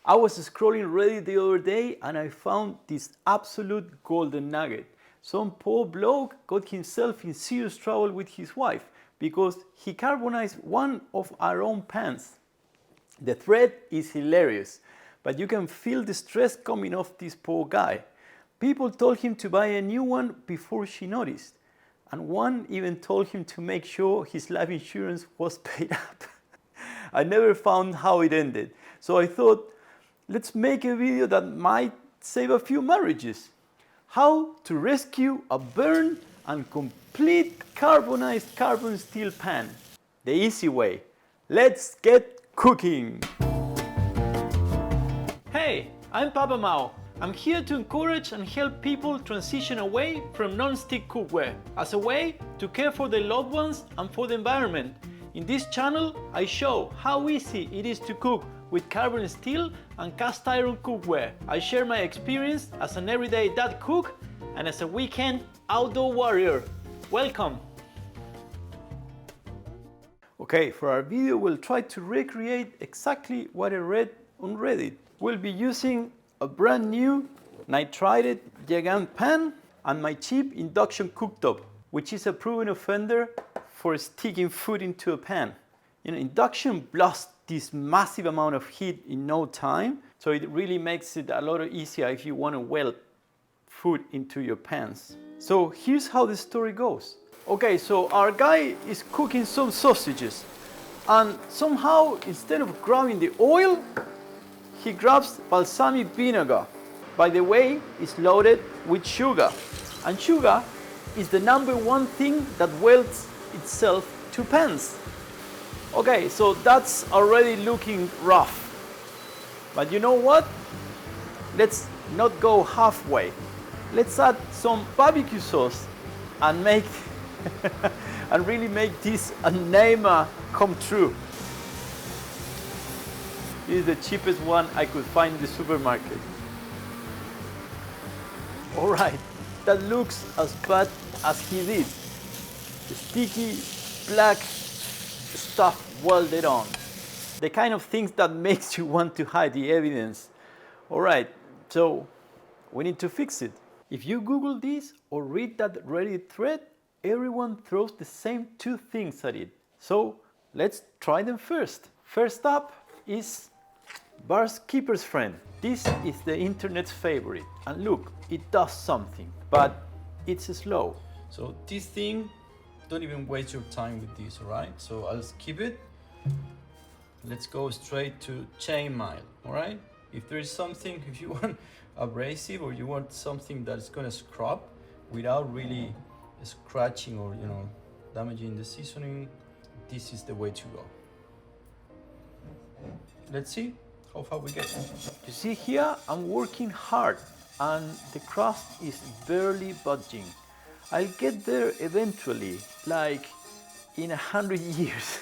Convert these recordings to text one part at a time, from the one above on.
I was scrolling Reddit the other day and I found this absolute golden nugget. Some poor bloke got himself in serious trouble with his wife because he carbonized one of our own pans. The thread is hilarious, but you can feel the stress coming off this poor guy. People told him to buy a new one before she noticed, and one even told him to make sure his life insurance was paid up. I never found how it ended, so I thought, let's make a video that might save a few marriages. How to rescue a burned and complete carbonized carbon steel pan. The easy way. Let's get cooking. Hey, I'm PapaMau. I'm here to encourage and help people transition away from non-stick cookware as a way to care for their loved ones and for the environment. In this channel, I show how easy it is to cook with carbon steel and cast iron cookware. I share my experience as an everyday dad cook and as a weekend outdoor warrior. Welcome! Okay, for our video we'll try to recreate exactly what I read on Reddit. We'll be using a brand new Nitrided gigant pan and my cheap induction cooktop, which is a proven offender for sticking food into a pan. Induction blasts this massive amount of heat in no time, so it really makes it a lot easier if you want to weld food into your pans. So here's how the story goes. Okay, so our guy is cooking some sausages, and somehow instead of grabbing the oil, he grabs balsamic vinegar. By the way, it's loaded with sugar, and sugar is the #1 thing that welds itself to pans. Okay, so that's already looking rough. But you know what? Let's not go halfway. Let's add some barbecue sauce and make and really make this enema come true. This is the cheapest one I could find in the supermarket. All right, that looks as bad as he did. The sticky black stuff welded on. The kind of things that makes you want to hide the evidence. All right, so we need to fix it. If you Google this or read that Reddit thread, everyone throws the same 2 things at it. So let's try them first. First up is Bar's Keeper's Friend. This is the internet's favorite. And look, it does something, but it's slow. So this thing, don't even waste your time with this, all right? So I'll skip it. Let's go straight to chain mail, all right? If there is something, if you want abrasive or you want something that's gonna scrub without really scratching or damaging the seasoning, this is the way to go. Let's see how far we get. You see here, I'm working hard and the crust is barely budging. I'll get there eventually, like in 100 years.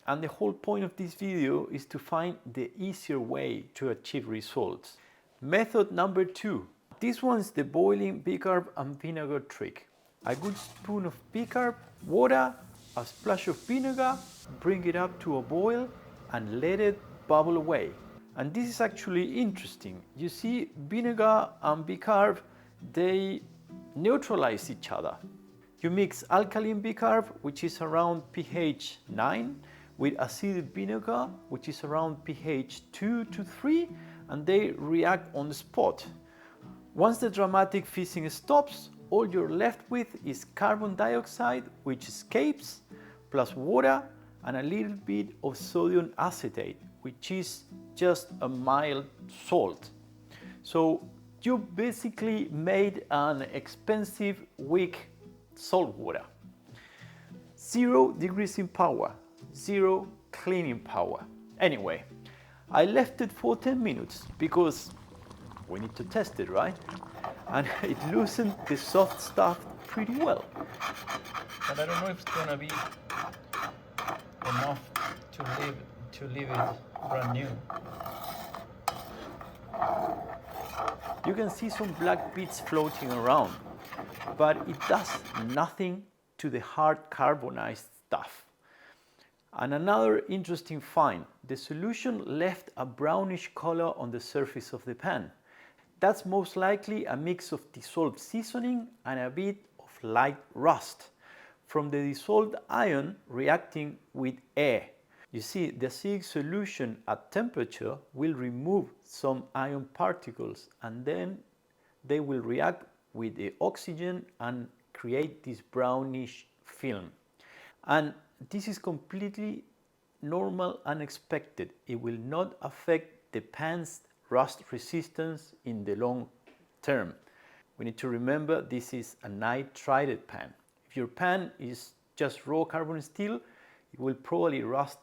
And the whole point of this video is to find the easier way to achieve results. Method number 2. This one's the boiling bicarb-and-vinegar trick. A good spoon of bicarb, water, a splash of vinegar, bring it up to a boil and let it bubble away. And this is actually interesting. You see, vinegar and bicarb, they neutralize each other. You mix alkaline bicarb, which is around pH 9, with acidic vinegar, which is around pH 2 to 3, and they react on the spot. Once the dramatic fizzing stops, all you're left with is carbon dioxide, which escapes, plus water and a little bit of sodium acetate, which is just a mild salt. So you basically made an expensive, weak salt water. 0 degrees in power, 0 cleaning power. Anyway, I left it for 10 minutes because we need to test it, right? And it loosened the soft stuff pretty well. But I don't know if it's gonna be enough to leave it brand new. You can see some black bits floating around, but it does nothing to the hard carbonized stuff. And another interesting find, the solution left a brownish color on the surface of the pan. That's most likely a mix of dissolved seasoning and a bit of light rust from the dissolved iron reacting with air. You see, the acidic solution at temperature will remove some iron particles, and then they will react with the oxygen and create this brownish film. And this is completely normal and expected. It will not affect the pan's rust resistance in the long term. We need to remember this is a nitrided pan. If your pan is just raw carbon steel, it will probably rust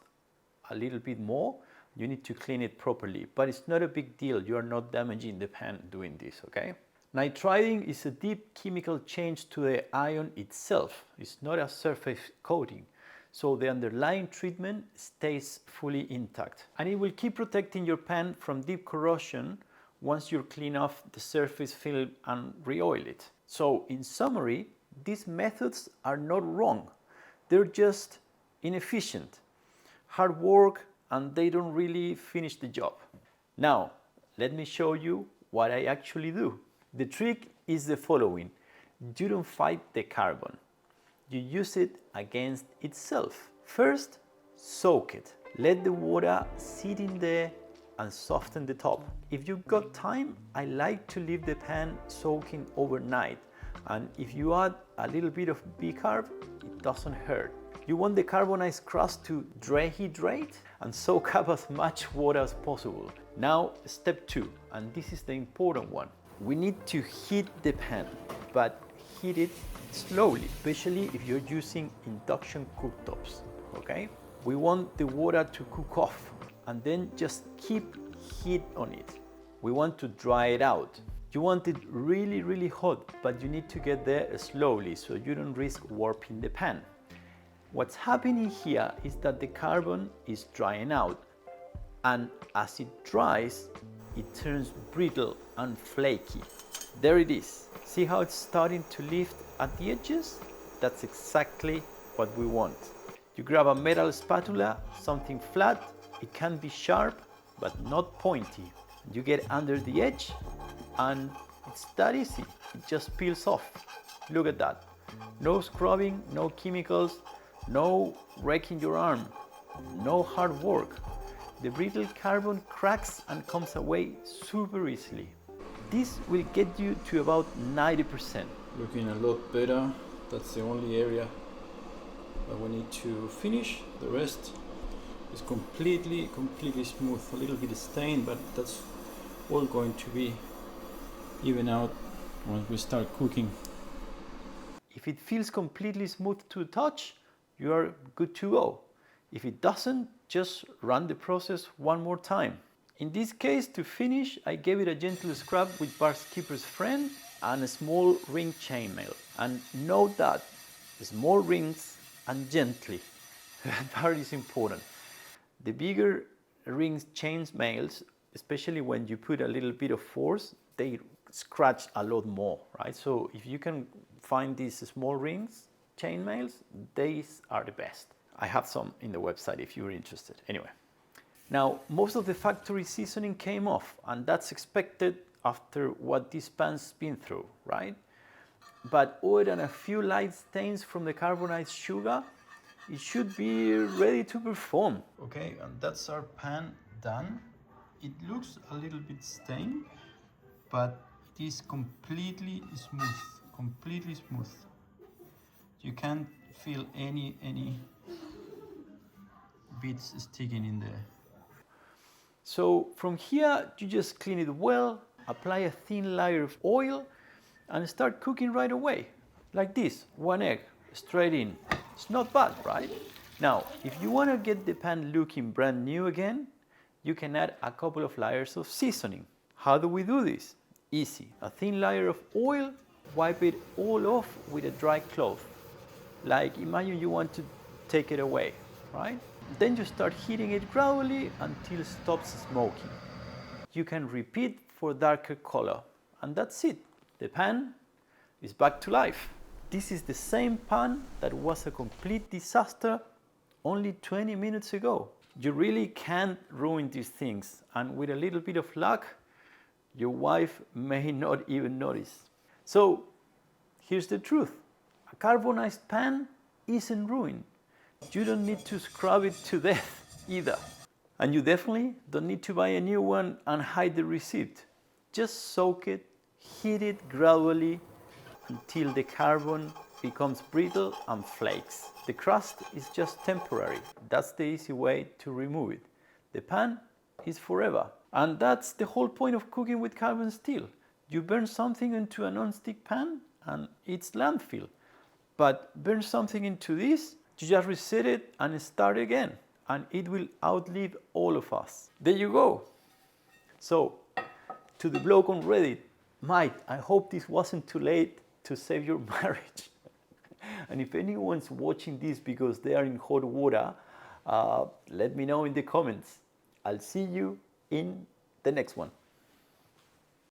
a little bit more. You need to clean it properly, but it's not a big deal. You are not damaging the pan doing this, okay? Nitriding is a deep chemical change to the iron itself. It's not a surface coating. So the underlying treatment stays fully intact. And it will keep protecting your pan from deep corrosion once you clean off the surface film and re-oil it. So in summary, these methods are not wrong. They're just inefficient, hard work, and they don't really finish the job. Now, let me show you what I actually do. The trick is the following. You don't fight the carbon. You use it against itself. First, soak it. Let the water sit in there and soften the top. If you've got time, I like to leave the pan soaking overnight. And if you add a little bit of bicarb, it doesn't hurt. You want the carbonized crust to dehydrate and soak up as much water as possible. Now, step 2, and this is the important one. We need to heat the pan, but heat it slowly, especially if you're using induction cooktops, okay? We want the water to cook off and then just keep heat on it. We want to dry it out. You want it really, really hot, but you need to get there slowly so you don't risk warping the pan. What's happening here is that the carbon is drying out, and as it dries, it turns brittle and flaky. There it is. See how it's starting to lift at the edges? That's exactly what we want. You grab a metal spatula, something flat. It can be sharp, but not pointy. You get under the edge, and it's that easy. It just peels off. Look at that. No scrubbing, no chemicals, no wrecking your arm, no hard work. The brittle carbon cracks and comes away super easily. This will get you to about 90%. Looking a lot better. That's the only area that we need to finish. The rest is completely smooth. A little bit stained, but that's all going to be even out once we start cooking. If it feels completely smooth to touch, you are good to go. If it doesn't, just run the process one more time. In this case, to finish, I gave it a gentle scrub with Barkeeper's Friend and a small ring chainmail. And note that small rings and gently. That part is important. The bigger rings chainmails, especially when you put a little bit of force, they scratch a lot more, right? So if you can find these small rings chainmails, these are the best. I have some in the website if you're interested. Anyway, now most of the factory seasoning came off, and that's expected after what this pan's been through, right? But other than a few light stains from the carbonized sugar, it should be ready to perform. Okay, and that's our pan done. It looks a little bit stained, but it is completely smooth. You can't feel any bits sticking in there. So from here, you just clean it well, apply a thin layer of oil, and start cooking right away. Like this, 1 egg, straight in. It's not bad, right? Now, if you want to get the pan looking brand new again, you can add a couple of layers of seasoning. How do we do this? Easy. A thin layer of oil, wipe it all off with a dry cloth. Like imagine you want to take it away, right? Then you start heating it gradually until it stops smoking. You can repeat for darker color, and that's it. The pan is back to life. This is the same pan that was a complete disaster only 20 minutes ago. You really can't ruin these things, and with a little bit of luck, your wife may not even notice. So here's the truth. A carbonized pan isn't ruined. You don't need to scrub it to death either. And you definitely don't need to buy a new one and hide the receipt. Just soak it, heat it gradually until the carbon becomes brittle and flakes. The crust is just temporary. That's the easy way to remove it. The pan is forever. And that's the whole point of cooking with carbon steel. You burn something into a non-stick pan and it's landfill. But burn something into this, you just reset it and start again. And it will outlive all of us. There you go. So, to the bloke on Reddit, Mike, I hope this wasn't too late to save your marriage. And if anyone's watching this because they are in hot water, let me know in the comments. I'll see you in the next one.